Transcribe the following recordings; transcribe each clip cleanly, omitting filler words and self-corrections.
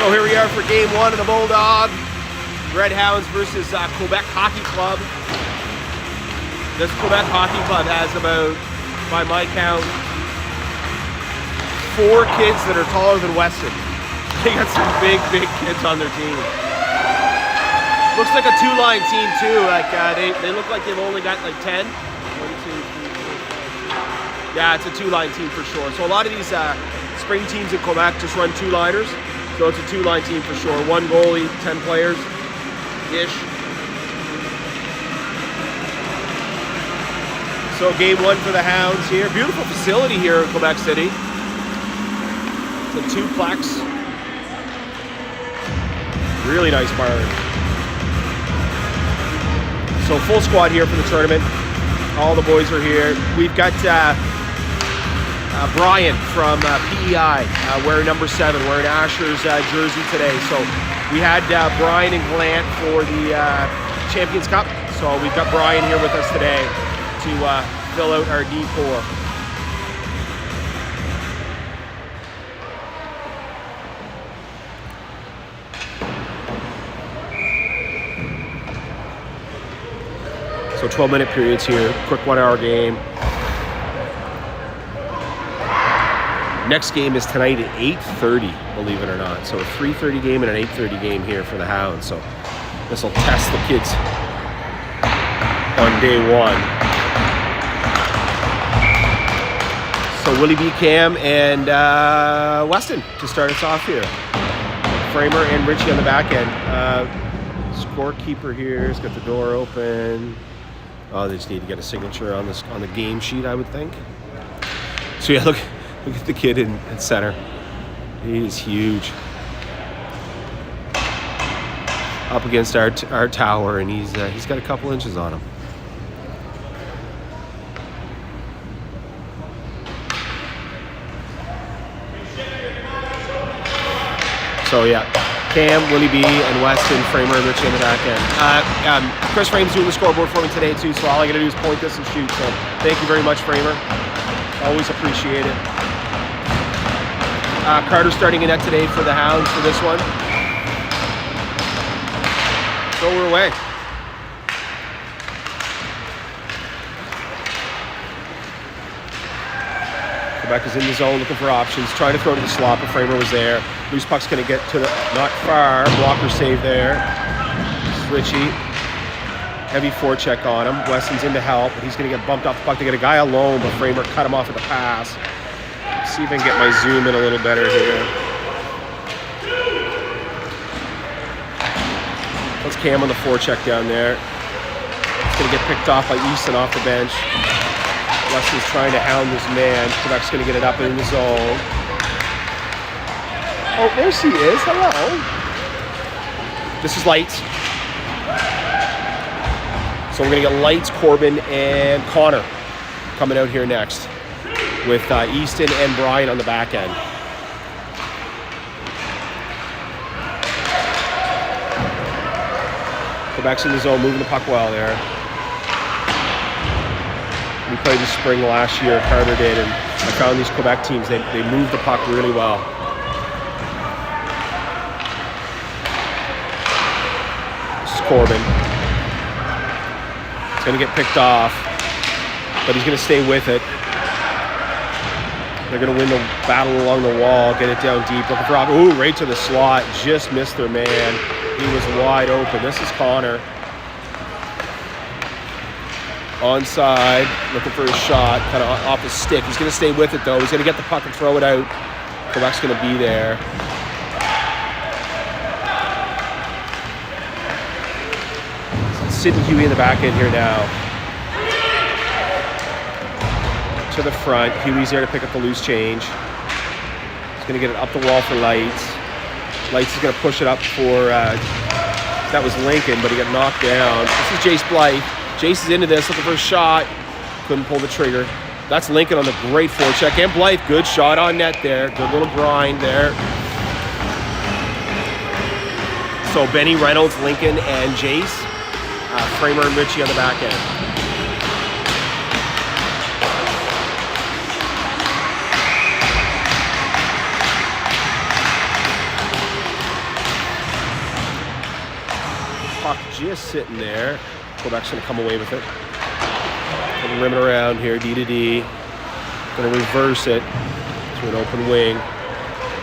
So here we are for game one of the Bulldog. Red Hounds versus Quebec Hockey Club. This Quebec Hockey Club has about, by my count, 4 kids that are taller than Weston. They got some big kids on their team. Looks like a 2-line team too. Like they look like they've only got like 10. 1, 2, 3, 4, 5. Yeah, it's a 2-line team for sure. So a lot of these spring teams in Quebec just run 2-liners. So it's a 2-line team for sure. 1 goalie, 10 players-ish. So game 1 for the Hounds here. Beautiful facility here in Quebec City. It's a 2-plex. Really nice barn. So full squad here for the tournament. All the boys are here. We've got Brian from PEI wearing number 7, wearing Asher's jersey today. So we had Brian and Glant for the Champions Cup. So we've got Brian here with us today to fill out our D4. So 12-minute periods here, quick 1-hour game. Next game is tonight at 8:30, believe it or not. So a 3:30 game and an 8:30 game here for the Hounds. So this will test the kids on day 1. So Willie B, Cam, and Weston to start us off here. Framer and Richie on the back end. Scorekeeper here has got the door open. Oh, they just need to get a signature on this on the game sheet, I would think. So yeah, look at the kid in center. He's huge. Up against our tower, and he's got a couple inches on him. So yeah, Cam, Willie B, and Weston, Framer, and Richie on the back end. Chris Frame's doing the scoreboard for me today too, so all I gotta do is point this and shoot. So thank you very much, Framer. Always appreciate it. Carter's starting a net today for the Hounds for this one. So we're away. Quebec is in the zone looking for options, trying to throw to the slot, but Framer was there. Loose puck's gonna get to the, not far, blocker save there. Richie, heavy forecheck on him. Weston's in to help, but he's gonna get bumped off the puck. They get a guy alone, but Framer cut him off at the pass. Let's see if I can get my zoom in a little better here. That's Cam on the forecheck down there. It's gonna get picked off by Easton off the bench. Weston's trying to hound this man. Quebec's going to get it up in the zone. Oh, there she is. Hello. This is Lights. So we're going to get Lights, Corbin, and Connor coming out here next with Easton and Brian on the back end. Quebec's in the zone, moving the puck well there. We played the spring last year, Carter did, and I found these Quebec teams, they move the puck really well. This is Corbin. It's going to get picked off, but he's going to stay with it. They're going to win the battle along the wall, get it down deep. Looking for, ooh, right to the slot, just missed their man. He was wide open. This is Connor. Onside, looking for a shot, kind of off his stick. He's going to stay with it, though. He's going to get the puck and throw it out. Quebec's going to be there. Sidney Huey in the back end here now. To the front. Huey's there to pick up the loose change. He's going to get it up the wall for Lights. Lights is going to push it up for, that was Lincoln, but he got knocked down. This is Jace Blythe. Jace is into this, looking for a shot. Couldn't pull the trigger. That's Lincoln on the great forecheck. And Blythe, good shot on net there. Good little grind there. So Benny, Reynolds, Lincoln, and Jace. Framer and Richie on the back end. just sitting there. Quebec's going to come away with it. Going to rim it around here, D to D. Going to reverse it to an open wing.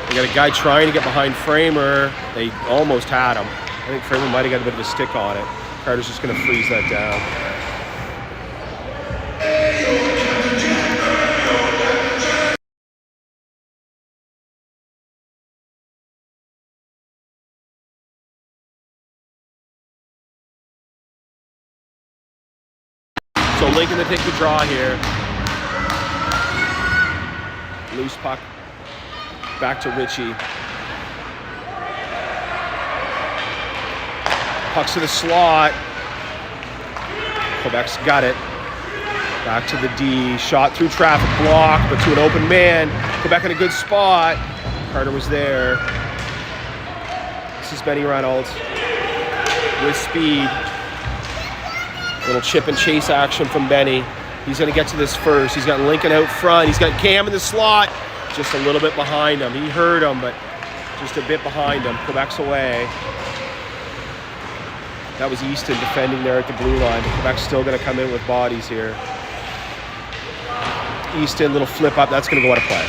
We got a guy trying to get behind Framer. They almost had him. I think Framer might have got a bit of a stick on it. Carter's just going to freeze that down. So Lincoln to take the draw here. Loose puck. Back to Ritchie. Puck's to the slot. Quebec's got it. Back to the D. Shot through traffic, blocked, but to an open man. Quebec in a good spot. Carter was there. This is Benny Reynolds with speed. Little chip and chase action from Benny. He's going to get to this first. He's got Lincoln out front. He's got Cam in the slot. Just a little bit behind him. He heard him, but just a bit behind him. Quebec's away. That was Easton defending there at the blue line. But Quebec's still going to come in with bodies here. Easton, little flip up. That's going to go out of play.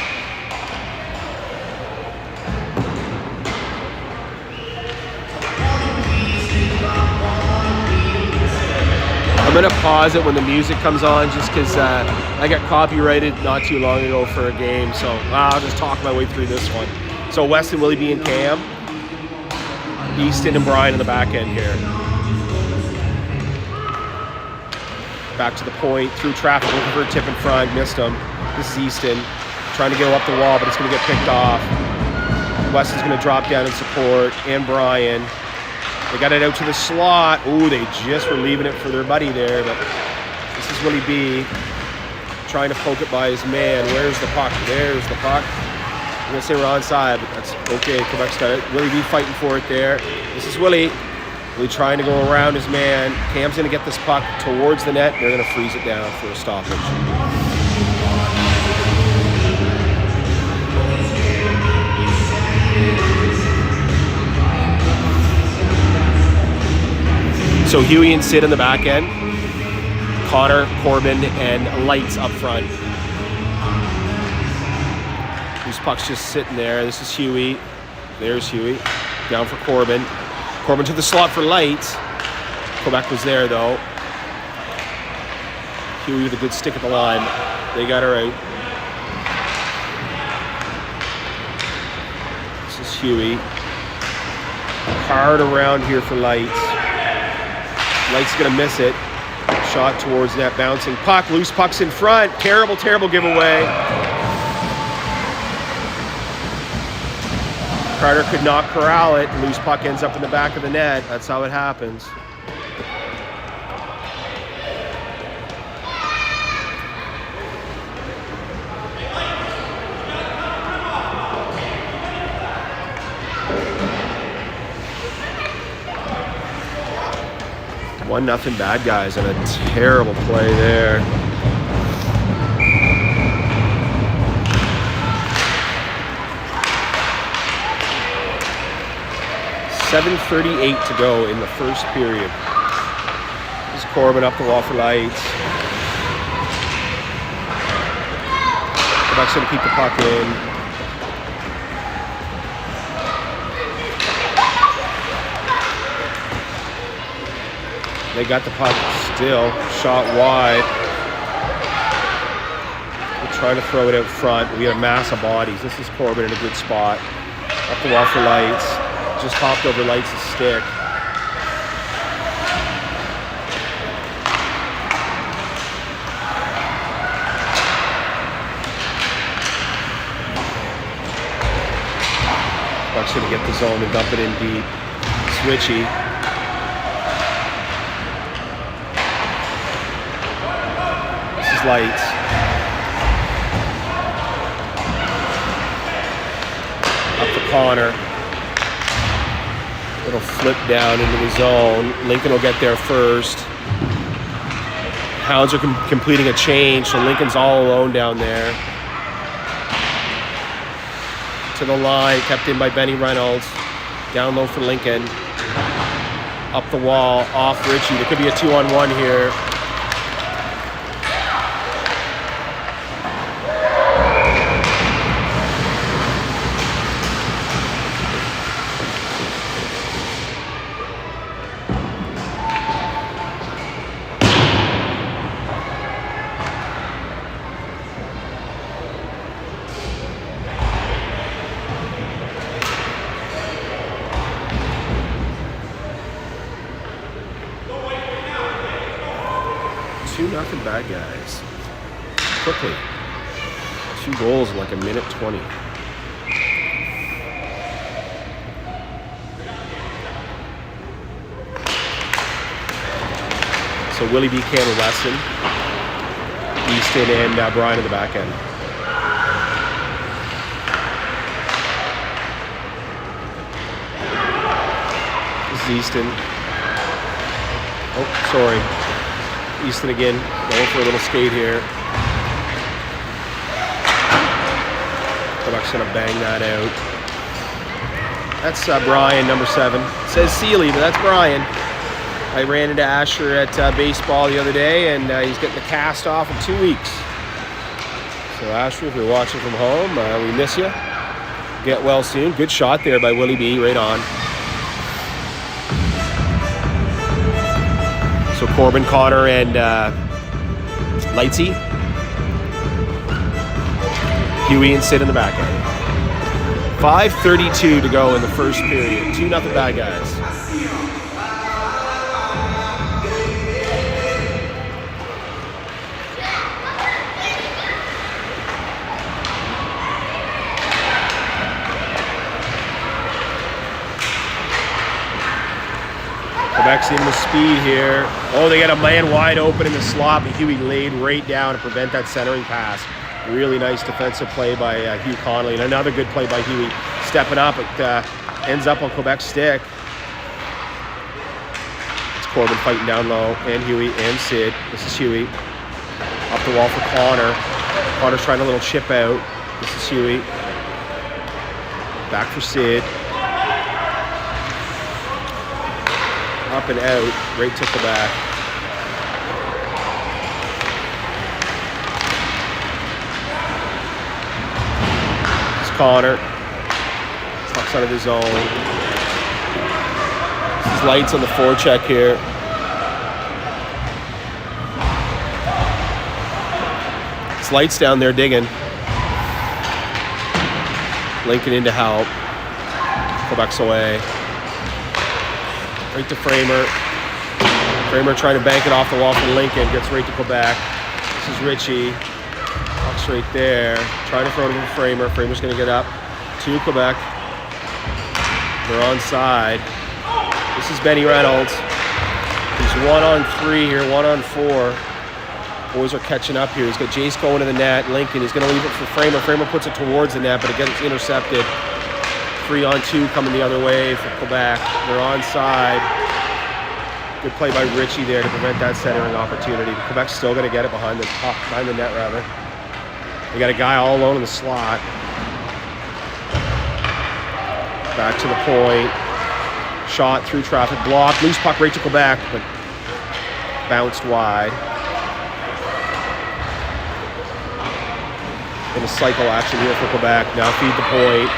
I'm going to pause it when the music comes on just because I got copyrighted not too long ago for a game. So I'll just talk my way through this one. So Weston, Willie B, and Cam. Easton and Brian in the back end here. Back to the point, through traffic, looking for a tip in front, missed him. This is Easton trying to go up the wall, but it's going to get picked off. Weston's going to drop down in support, and Brian. They got it out to the slot. Ooh, they just were leaving it for their buddy there, but this is Willie B trying to poke it by his man. Where's the puck? There's the puck. I'm going to say we're onside, but that's okay. Quebec's got it. Willie B fighting for it there. This is Willie. Willie trying to go around his man. Cam's going to get this puck towards the net. They're going to freeze it down for a stoppage. So Huey and Sid in the back end, Connor, Corbin, and Lights up front. This puck's just sitting there. This is Huey. There's Huey. Down for Corbin. Corbin to the slot for Lights. Quebec was there though. Huey with a good stick at the line. They got her out. This is Huey. Hard around here for Lights. Light's gonna miss it. Shot towards net, bouncing puck. Loose puck's in front. Terrible, terrible giveaway. Carter could not corral it. Loose puck ends up in the back of the net. That's how it happens. One nothing bad guys, and a terrible play there. .7:38 to go in the first period. This is Corbin up the wall for Lights. Quebec's going to keep the puck in. They got the puck still, shot wide. We're trying to throw it out front. We got a mass of bodies. This is Corbin in a good spot. Up the wall for Lights. Just hopped over Lights' stick. Buck's gonna get the zone and dump it in deep. Switchy. Lights. Up for Connor. Little flip down into the zone. Lincoln will get there first. Hounds are completing a change, so Lincoln's all alone down there. To the line, kept in by Benny Reynolds. Down low for Lincoln. Up the wall, off Richie. There could be a 2-on-1 here. Nothing bad guys. Quickly. 2 goals in like a minute 20. So Willie B. Cam and Weston. Easton and Brian in the back end. This is Easton. Oh, sorry. Easton again, going for a little skate here. Quebec's gonna bang that out. That's Brian, number 7. It says Sealy, but that's Brian. I ran into Asher at baseball the other day, and he's getting the cast off in 2 weeks. So Asher, if you're watching from home, we miss you. Get well soon. Good shot there by Willie B, right on. So Corbin, Connor, and Lightsy. Huey and Sid in the back end. 5:32 to go in the first period. 2-0 bad guys. Quebec's in the speed here. Oh, they got a man wide open in the slot, but Huey laid right down to prevent that centering pass. Really nice defensive play by Hugh Connolly. And another good play by Huey. Stepping up, it ends up on Quebec's stick. It's Corbin fighting down low, and Huey and Sid. This is Huey. Up the wall for Connor. Connor's trying a little chip out. This is Huey. Back for Sid. Up and out, right to Quebec. It's Connor. Puck's out of the zone. This is Lights on the forecheck here. It's Lights down there digging. Lincoln in to help. Quebec's away. Right to Framer. Framer trying to bank it off the wall from Lincoln. Gets right to Quebec. This is Richie. Puck's right there. Trying to throw it to Framer. Framer's going to get up to Quebec. They're onside. This is Benny Reynolds. He's 1-on-3 here, 1-on-4. Boys are catching up here. He's got Jace going to the net. Lincoln is going to leave it for Framer. Framer puts it towards the net, but it gets intercepted. 3-on-2 coming the other way for Quebec. They're onside. Good play by Richie there to prevent that centering opportunity. Quebec's still going to get it behind the net, rather. They got a guy all alone in the slot. Back to the point. Shot through traffic, block. Loose puck right to Quebec, but bounced wide. In a cycle action here for Quebec. Now feed the point.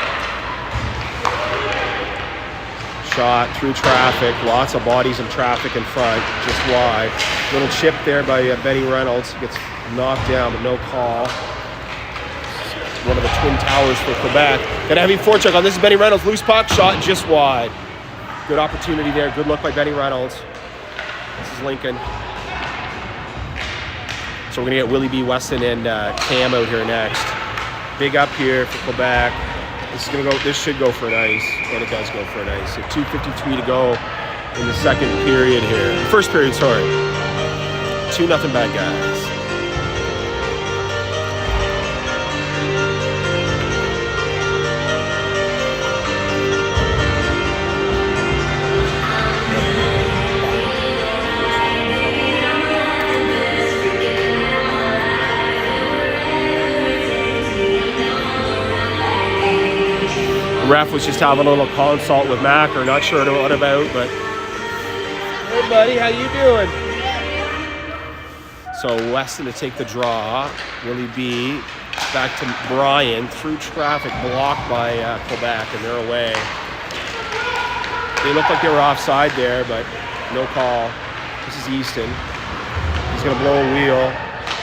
Shot through traffic, lots of bodies in traffic in front, just wide. Little chip there by Benny Reynolds, gets knocked down, but no call. It's one of the twin towers for Quebec. Got a heavy forecheck on this is Benny Reynolds, loose puck, shot just wide. Good opportunity there, good look by Benny Reynolds. This is Lincoln. So we're gonna get Willie B. Weston and Cam out here next. Big up here for Quebec. This should go for an ice, and it does go for an ice. So 2:53 to go in the second period here. First period, sorry. 2-0 bad guys. Ref was just having a little consult with Mac, or not sure what about, but Hey, buddy, how you doing? So Weston to take the draw. Willie B back to Brian through traffic, blocked by Quebec, and they're away. They looked like they were offside there, but no call. This is Easton. He's going to blow a wheel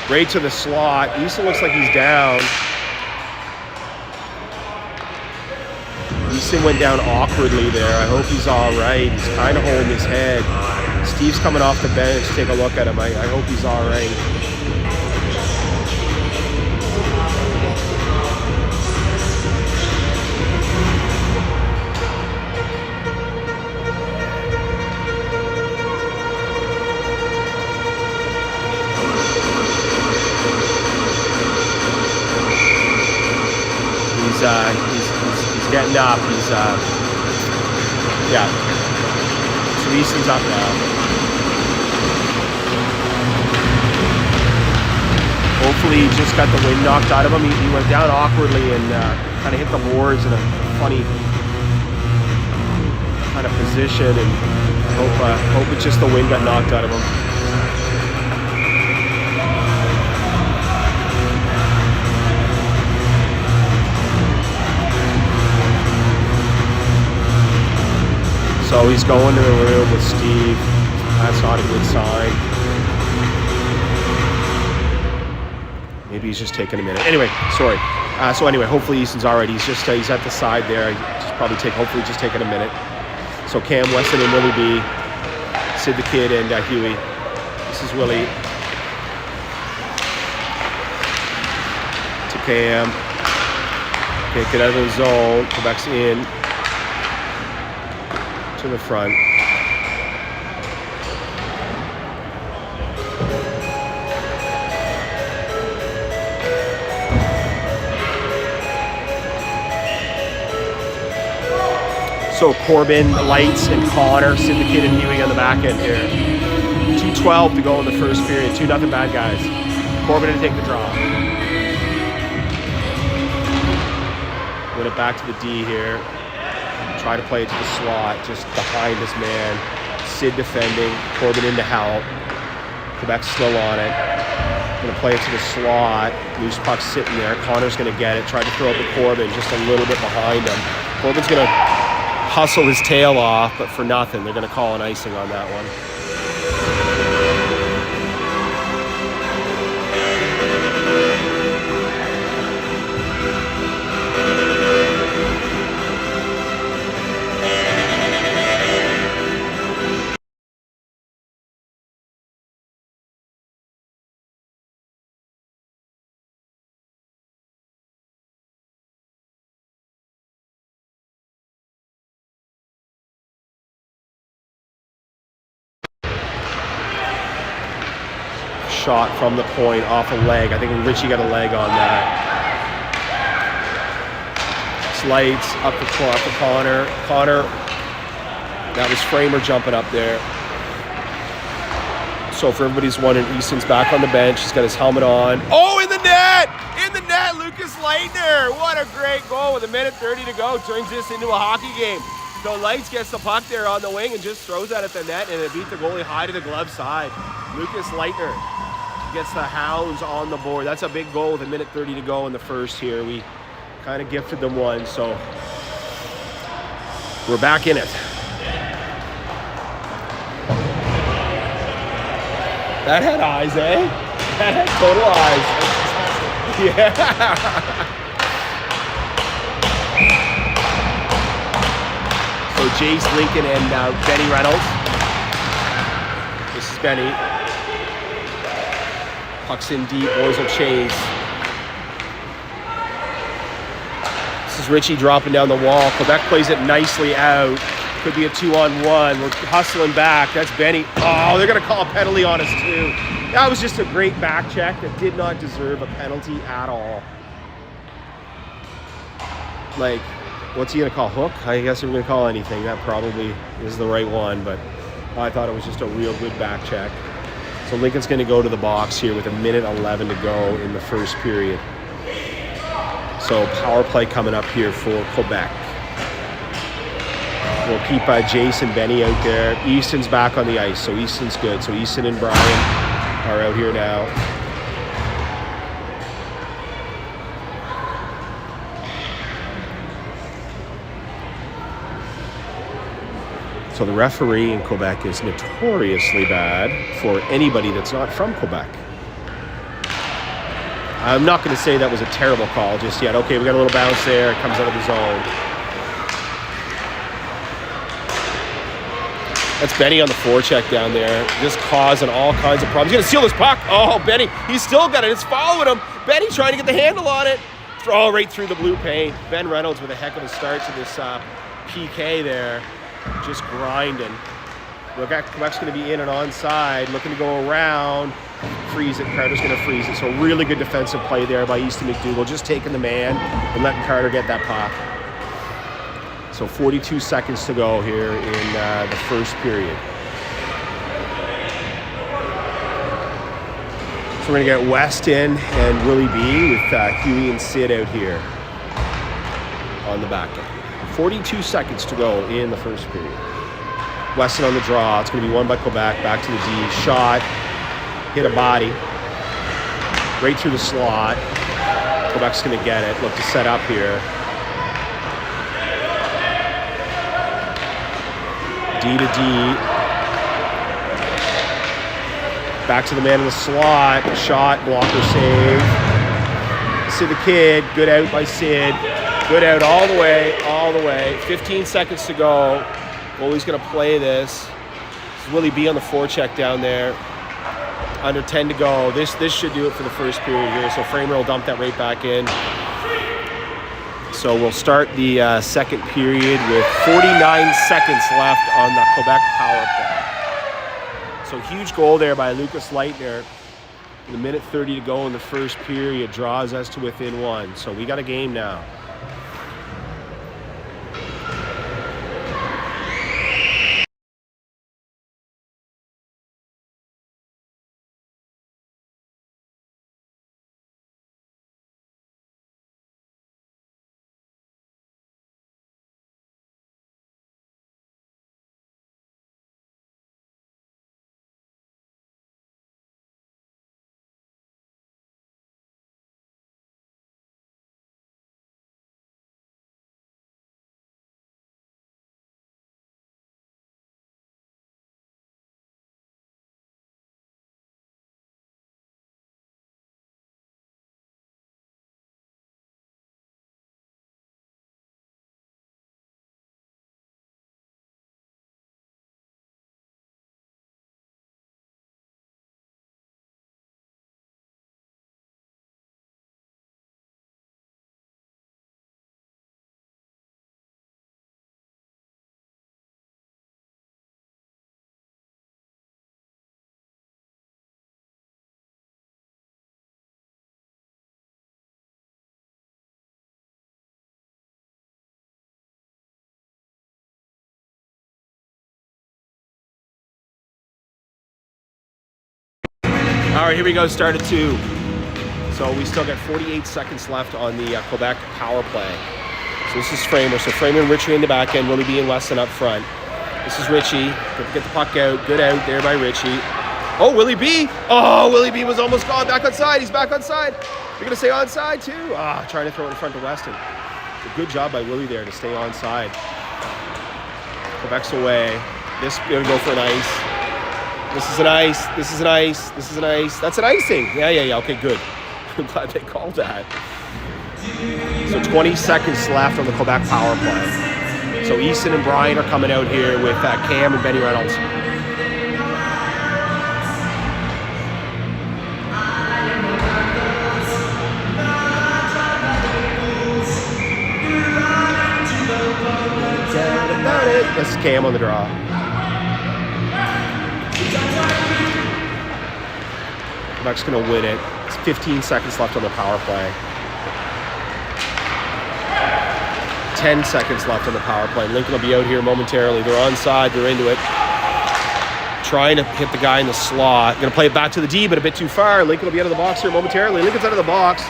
right to the slot. Easton looks like he's down. Easton went down awkwardly there. I hope he's all right. He's kind of holding his head. Steve's coming off the bench. Take a look at him. I hope he's all right. He's getting up. Yeah. So Easton's up now. Hopefully he just got the wind knocked out of him. He went down awkwardly and kind of hit the boards in a funny kind of position, and hope it's just the wind got knocked out of him. So he's going to the room with Steve. That's not a good sign. Maybe he's just taking a minute. Anyway, sorry. So anyway, hopefully Easton's all right. He's at the side there. Hopefully just taking a minute. So Cam, Weston, and Willie B. Sid the Kid, and Huey. This is Willie. To Cam. Can't get out of the zone. Quebec's in. To the front. So Corbin, Lights, and Connor, Sid the Kid, and Huey on the back end here. 2:12 to go in the first period. 2-0 bad guys. Corbin to take the draw. Win it back to the D here. Try to play it to the slot, just behind this man. Sid defending, Corbin in to help. Quebec's still on it. Gonna play it to the slot. Loose puck sitting there. Connor's gonna get it. Try to throw it to Corbin, just a little bit behind him. Corbin's gonna hustle his tail off, but for nothing. They're gonna call an icing on that one. Shot from the point off a leg. I think Richie got a leg on that. Lights up the clock for Connor. That was Framer jumping up there. So for everybody's wondering, Easton's back on the bench. He's got his helmet on. Oh, in the net! In the net, Lucas Leitner. What a great goal with 1:30 to go. Turns this into a hockey game. So Lights gets the puck there on the wing and just throws that at the net, and it beat the goalie high to the glove side. Lucas Leitner gets the Hounds on the board. That's a big goal with 1:30 to go in the first here. We kind of gifted them one, so we're back in it. That had eyes, eh? That had total eyes. Yeah. So Jace Lincoln and Benny Reynolds. This is Benny. Puck's in deep, boys will chase. This is Richie dropping down the wall. Quebec plays it nicely out. Could be a 2-on-1. We're hustling back. That's Benny. Oh, they're going to call a penalty on us too. That was just a great back check that did not deserve a penalty at all. Like, what's he going to call? Hook? I guess we're going to call anything. That probably is the right one, but I thought it was just a real good back check. So Lincoln's going to go to the box here with 1:11 to go in the first period. So power play coming up here for Quebec. We'll keep Jason Benny out there. Easton's back on the ice, so Easton's good. So Easton and Brian are out here now. So the referee in Quebec is notoriously bad for anybody that's not from Quebec. I'm not going to say that was a terrible call just yet. Okay, we got a little bounce there. It comes out of the zone. That's Benny on the forecheck down there, just causing all kinds of problems. He's going to steal this puck. Oh, Benny, he's still got it. It's following him. Benny trying to get the handle on it. Throw right through the blue paint. Ben Reynolds with a heck of a start to this PK there. Just grinding. Quebec's going to be in and onside, looking to go around. Freeze it. Carter's going to freeze it. So really good defensive play there by Easton McDougall, just taking the man and letting Carter get that puck. So 42 seconds to go here in the first period. So we're going to get Weston and Willie B with Huey and Sid out here on the back end. 42 seconds to go in the first period. Weston on the draw. It's going to be won by Quebec. Back to the D. Shot. Hit a body. Right through the slot. Quebec's going to get it. Look to set up here. D to D. Back to the man in the slot. Shot. Blocker save. Sid the Kid. Good out by Sid. Good out all the way. 15 seconds to go. Goalie's going to play this. It's Willie B on the forecheck down there. Under 10 to go. This should do it for the first period here. So Framer will dump that right back in. So we'll start the second period with 49 seconds left on the Quebec power play. So huge goal there by Lucas Leitner. In a minute 30 to go in the first period. Draws us to within one. So we got a game now. All right, here we go, start at 2. So we still got 48 seconds left on the Quebec power play. So this is Framer. So Framer and Richie in the back end, Willie B and Weston up front. This is Richie. Get the puck out. Good out there by Richie. Oh, Willie B. Oh, Willie B was almost gone. Back onside. He's back onside. You're going to say onside too? Trying to throw it in front to Weston. It's a good job by Willie there to stay onside. Quebec's away. This going to go for an ice. This is an ice. This is an ice. This is an ice. That's an icing. Yeah. Okay, good. I'm glad they called that. So 20 seconds left on the Quebec power play. So Easton and Brian are coming out here with Cam and Benny Reynolds. This is Cam on the draw. Quebec's going to win it. It's 15 seconds left on the power play. 10 seconds left on the power play. Lincoln will be out here momentarily. They're onside. They're into it. Trying to hit the guy in the slot. Going to play it back to the D, but a bit too far. Lincoln will be out of the box here momentarily. Lincoln's out of the box.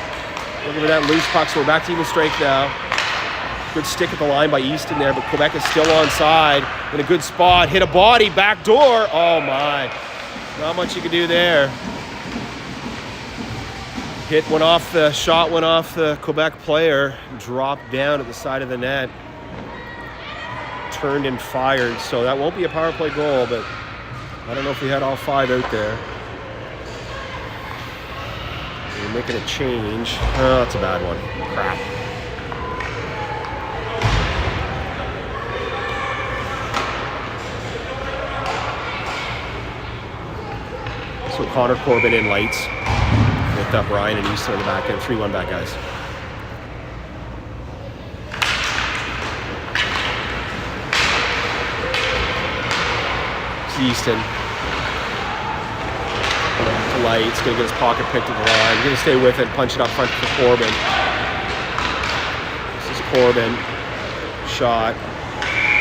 Looking for that loose puck, so we're back to even strength now. Good stick at the line by Easton there, but Quebec is still onside. In a good spot. Hit a body. Back door. Oh, my. Not much you can do there. Shot went off the Quebec player. Dropped down at the side of the net. Turned and fired. So that won't be a power play goal, but I don't know if we had all 5 out there. We're making a change. Oh, that's a bad one. Crap. So Connor Corbin in lights. Lift up Ryan and Easton on the back end. 3-1 back, guys. It's Easton. To lights. Gonna get his pocket picked at the line. Gonna stay with it. Punch it up front for Corbin. This is Corbin. Shot.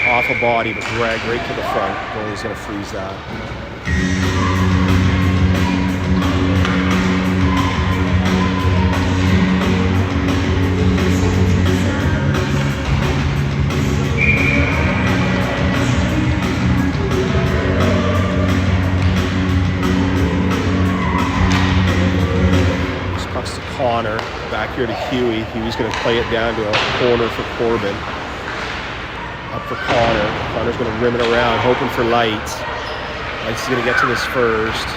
Off a body, but dragged right to the front. Goalie's gonna freeze that. Connor back here to Huey. Huey's going to play it down to a corner for Corbin. Up for Connor. Connor's going to rim it around, hoping for Lights. Lights is going to get to this first.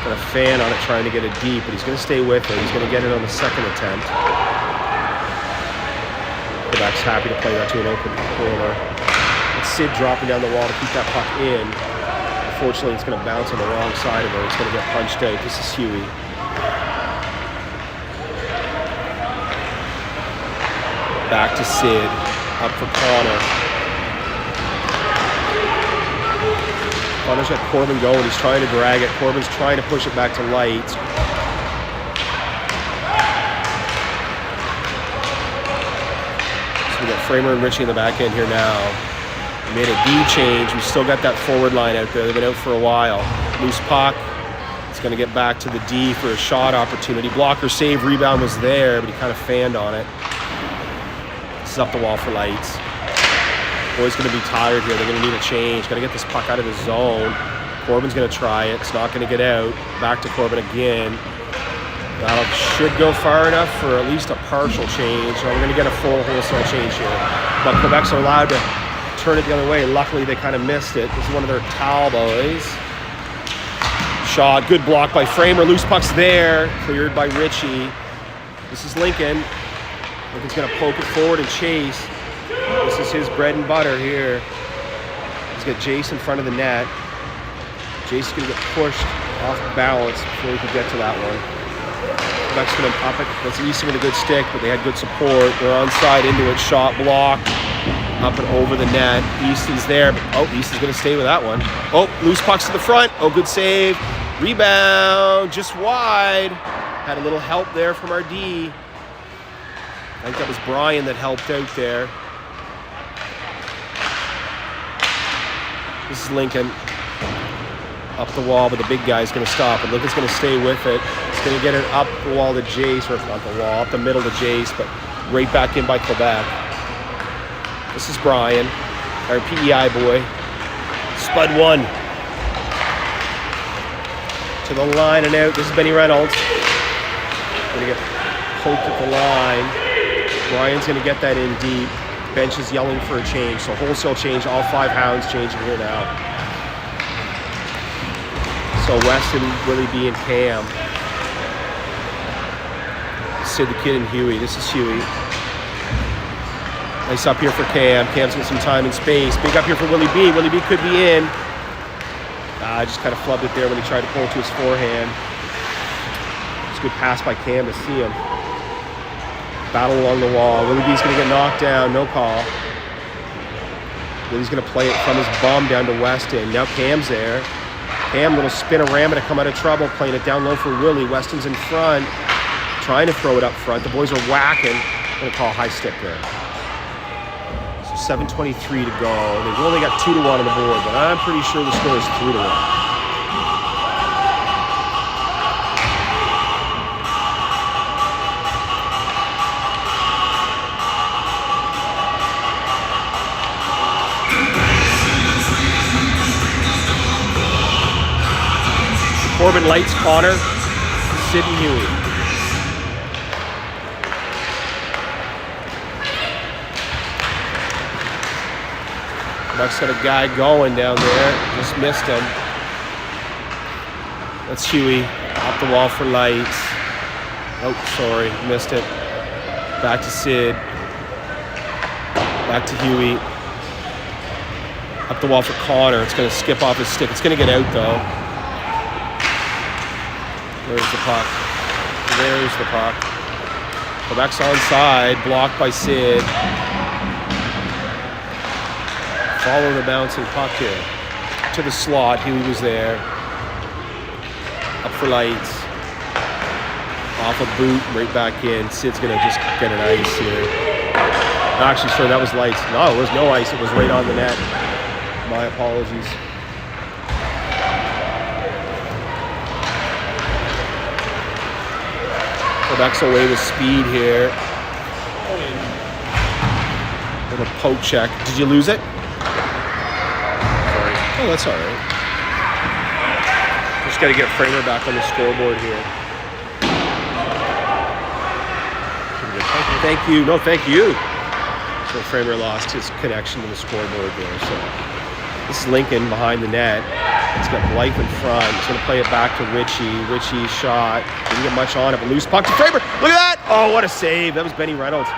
Got a fan on it trying to get it deep, but he's going to stay with it. He's going to get it on the second attempt. Quebec's happy to play that to an open corner. It's Sid dropping down the wall to keep that puck in. Unfortunately, it's going to bounce on the wrong side of her. It's going to get punched out. This is Huey. Back to Sid, up for Connor. Connor's got Corbin going, he's trying to drag it. Corbin's trying to push it back to Lights. So we got Framer and Richie in the back end here now. We made a D change, we still got that forward line out there. They've been out for a while. Loose puck, it's gonna get back to the D for a shot opportunity. Blocker save, rebound was there, but he kind of fanned on it. This is up the wall for Lights. Boys going to be tired here. They're going to need a change. Got to get this puck out of the zone. Corbin's going to try it. It's not going to get out. Back to Corbin again. That should go far enough for at least a partial change. We're going to get a full wholesale change here. But Quebec's are allowed to turn it the other way. Luckily, they kind of missed it. This is one of their towel boys. Shot. Good block by Framer. Loose puck's there. Cleared by Richie. This is Lincoln. Lincoln's going to poke it forward and chase. This is his bread and butter here. He's got Jace in front of the net. Jace's going to get pushed off balance before he can get to that one. Quebec's going to up it. That's Easton with a good stick, but they had good support. They're onside into it. Shot blocked. Up and over the net. Easton's there. Oh, Easton's going to stay with that one. Oh, loose pucks to the front. Oh, good save. Rebound. Just wide. Had a little help there from our D. I think that was Brian that helped out there. This is Lincoln. Up the wall, but the big guy's going to stop. And Lincoln's going to stay with it. It's going to get it up the wall to Jace, or not the wall, up the middle to Jace, but right back in by Quebec. This is Brian, our PEI boy. Spud one. To the line and out. This is Benny Reynolds. Going to get poked at the line. Brian's going to get that in deep. Bench is yelling for a change. So wholesale change. All 5 Hounds changing here now. So Weston, Willie B, and Cam. Sid the Kid and Huey. This is Huey. Nice up here for Cam. Cam's got some time and space. Big up here for Willie B. Willie B could be in. Just kind of flubbed it there when he tried to pull it to his forehand. It's a good pass by Cam to see him. Battle along the wall. Willie B's going to get knocked down. No call. Willie's going to play it from his bum down to Weston. Now Cam's there. Cam, little spin-a-rama to come out of trouble. Playing it down low for Willie. Weston's in front. Trying to throw it up front. The boys are whacking. Going to call high stick there. So 7:23 to go. They've only got 2-1 on the board, but I'm pretty sure the score is 3-1. Lincoln, Lights, Connor, Sid and Huey. Quebec's got a guy going down there. Just missed him. That's Huey. Off the wall for Lights. Oh, sorry. Missed it. Back to Sid. Back to Huey. Up the wall for Connor. It's going to skip off his stick. It's going to get out, though. There's the puck. There's the puck. Quebec's onside. Blocked by Sid. Follow the bouncing puck here. To the slot. Huey was there. Up for Lights. Off a boot. Right back in. Sid's going to just get an ice here. Actually, sorry, that was Lights. No, it was no ice. It was right on the net. My apologies. Quebec's away with speed here. Little poke check. Did you lose it? Sorry. Oh, that's all right. Just got to get Framer back on the scoreboard here. Thank you. No, thank you. So Framer lost his connection to the scoreboard there. So this is Lincoln behind the net. He's got Blythe in front. He's going to play it back to Richie. Richie shot. Didn't get much on it, but loose puck to Framer. Look at that! Oh, what a save. That was Benny Reynolds.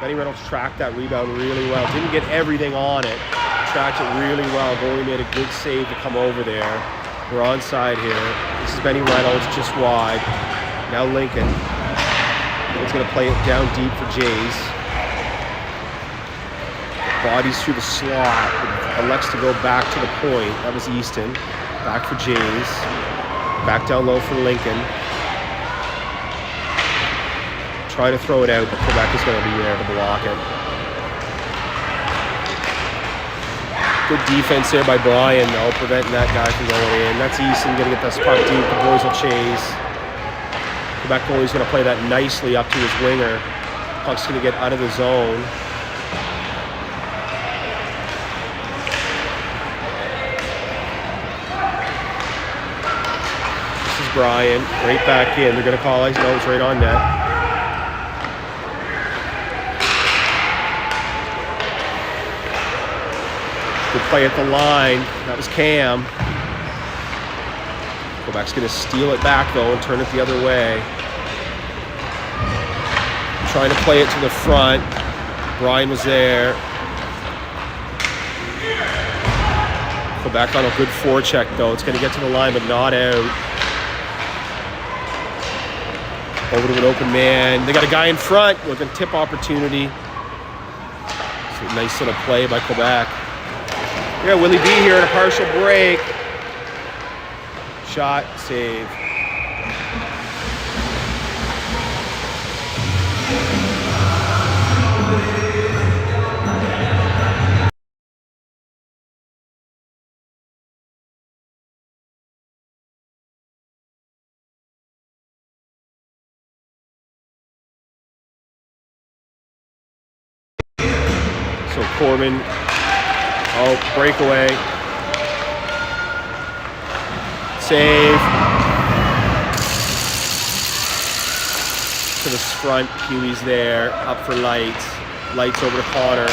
Benny Reynolds tracked that rebound really well. Didn't get everything on it. Tracked it really well. Goalie made a good save to come over there. We're onside here. This is Benny Reynolds just wide. Now Lincoln. He's going to play it down deep for Jays. Bodies through the slot. Elects to go back to the point. That was Easton. Back for Jays. Back down low for Lincoln. Try to throw it out, but Quebec is going to be there to block it. Good defense there by Brian, though, preventing that guy from going in. That's Easton going to get this puck deep. The boys will chase. Quebec goalie's going to play that nicely up to his winger. Puck's going to get out of the zone. This is Brian, right back in. They're going to call ice. No, it's right on net. Good play at the line. That was Cam. Quebec's going to steal it back, though, and turn it the other way. Trying to play it to the front. Brian was there. Quebec on a good forecheck, though. It's going to get to the line, but not out. Over to an open man. They got a guy in front. Looking tip opportunity. It's a nice little play by Quebec. Yeah, Willie B here in a partial break. Shot, save. So Corbin. Oh, breakaway. Save. To the front, Huey's there. Up for Lights. Lights over to Connor.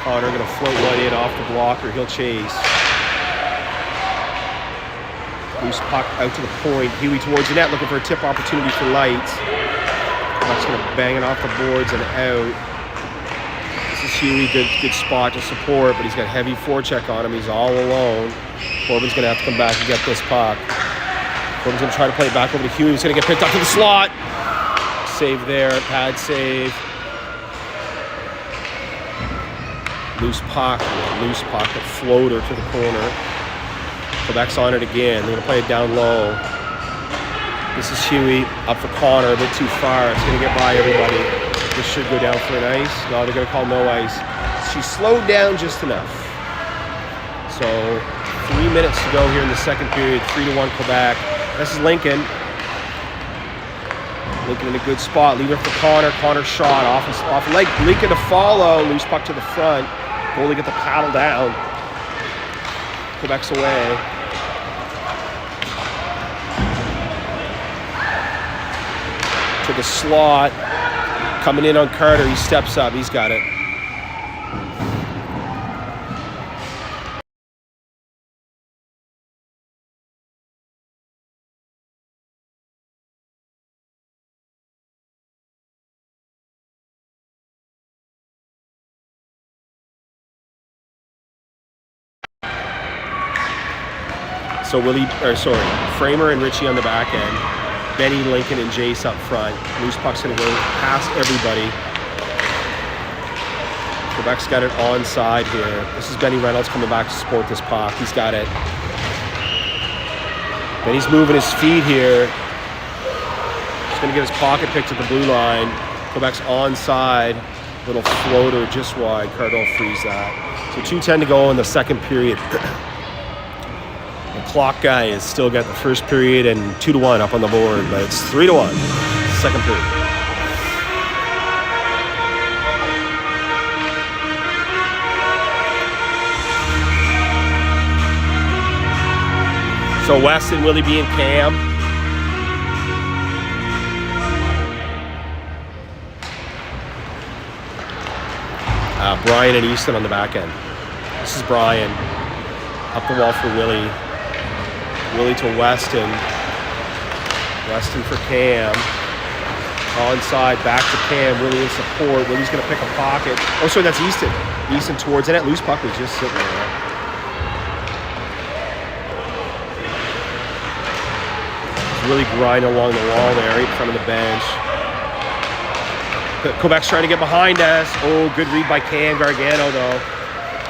Connor gonna float one in off the blocker. He'll chase. Loose puck out to the point. Huey towards the net, looking for a tip opportunity for Lights. Puck's gonna bang it off the boards and out. Huey, good spot to support, but he's got heavy forecheck on him. He's all alone. Corbin's going to have to come back and get this puck. Corbin's going to try to play it back over to Huey. He's going to get picked up to the slot. Save there, pad save. Loose puck, a floater to the corner. Quebec's on it again. They're going to play it down low. This is Huey, up for Connor, a bit too far. It's going to get by everybody. This should go down for an ice. No, they're going to call no ice. She slowed down just enough. So 3 minutes to go here in the second period. 3-1 Quebec. This is Lincoln. Lincoln in a good spot. Lead up for Connor. Connor shot off leg. Lincoln to follow. Loose puck to the front. Goalie get the paddle down. Quebec's away. to the slot. Coming in on Carter, he steps up, he's got it. So Framer and Richie on the back end. Benny, Lincoln, and Jace up front. Loose puck's gonna go past everybody. Quebec's got it onside here. This is Benny Reynolds coming back to support this puck. He's got it. Benny's moving his feet here. He's gonna get his pocket picked at the blue line. Quebec's onside. Little floater just wide. Cardinal frees that. So 2:10 to go in the second period. The clock guy has still got the first period and 2-1 up on the board, but it's 3-1, second period. So Weston, Willie B, and Cam. Brian and Easton on the back end. This is Brian. Up the wall for Willie. Willie to Weston. Weston for Cam. Onside, back to Cam. Willie in support. Willie's going to pick a pocket. Oh, sorry, that's Easton. Easton towards it. That loose puck was just sitting there. He's really grinding along the wall there, right in front of the bench. Quebec's trying to get behind us. Oh, good read by Cam. Gargano, though.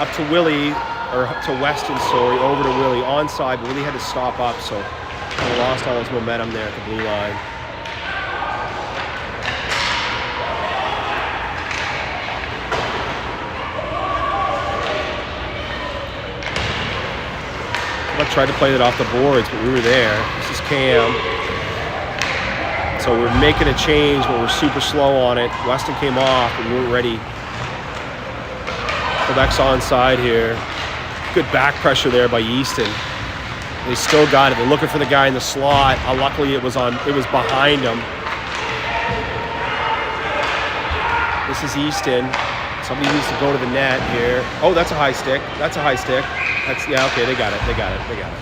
Up to Willie. Or to Weston, sorry, over to Willie, onside, but Willie had to stop up, so he lost all his momentum there at the blue line. I tried to play that off the boards, but we were there. This is Cam. So we're making a change, but we're super slow on it. Weston came off, and we weren't ready. Quebec's onside here. Good back pressure there by Easton. They still got it. They're looking for the guy in the slot. Luckily, it was behind him. This is Easton. Somebody needs to go to the net here. Oh, that's a high stick. That's a high stick. Yeah, okay, they got it. They got it. They got it.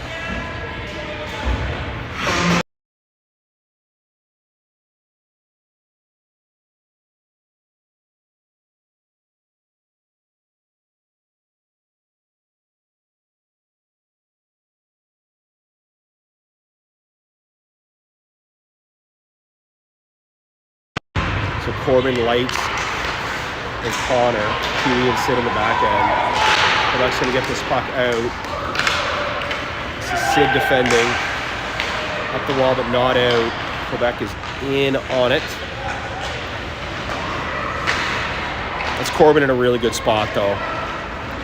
So Corbin lights and Connor. Huey and Sid in the back end. Quebec's going to get this puck out. This is Sid defending. Up the wall, but not out. Quebec is in on it. That's Corbin in a really good spot, though.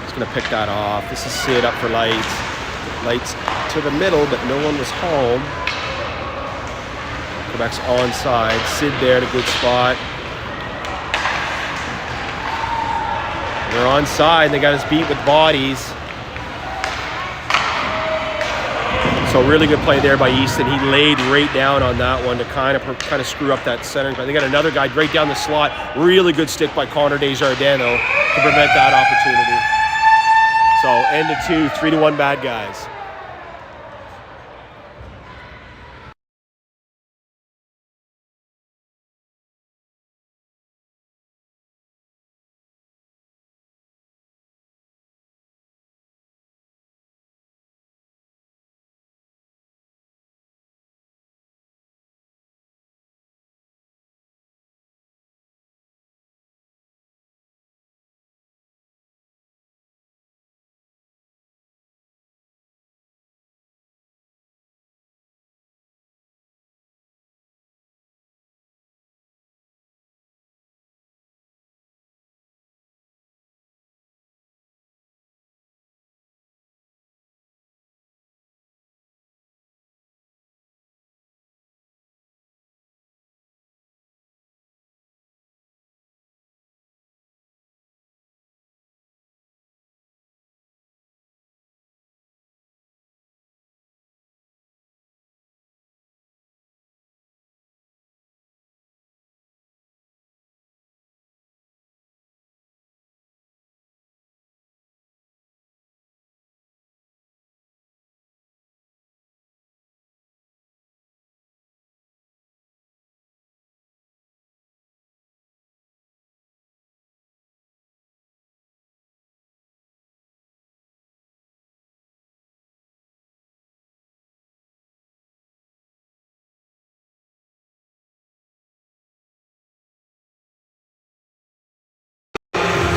He's going to pick that off. This is Sid up for Lights. Lights to the middle, but no one was home. Quebec's onside. Sid there at a good spot. They're onside. They got us beat with bodies. So really good play there by Easton. He laid right down on that one to kind of screw up that center. But they got another guy right down the slot. Really good stick by Connor Desjardins though to prevent that opportunity. So end of 2, 3-1 bad guys.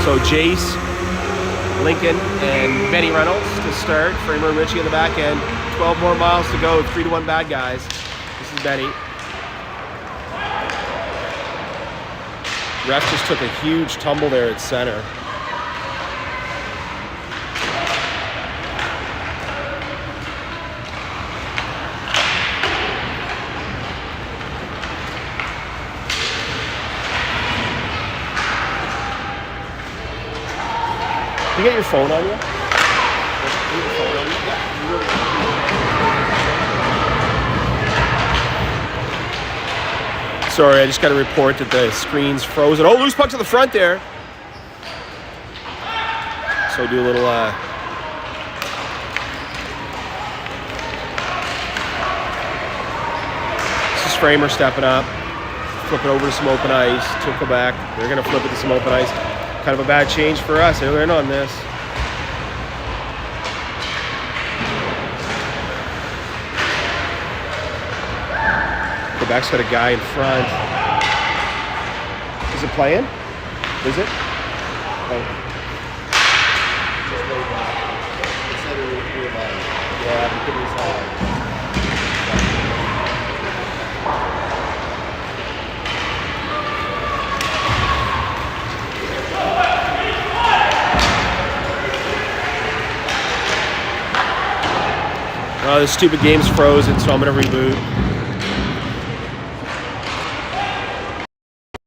So Jace, Lincoln, and Benny Reynolds to start. Framer and Richie on the back end. 12 more miles to go. 3-1 bad guys. This is Benny. Ref just took a huge tumble there at center. You get your phone on you? Sorry, I just got a report that the screen's frozen. Oh, loose puck to the front there. So do a little this is Framer stepping up. Flip it over to some open ice to Quebec. They're gonna flip it to some open ice. Kind of a bad change for us. They're in on this. Quebec's got a guy in front. Is it playing? Is it? Oh. Oh, this stupid game's frozen, so I'm gonna reboot.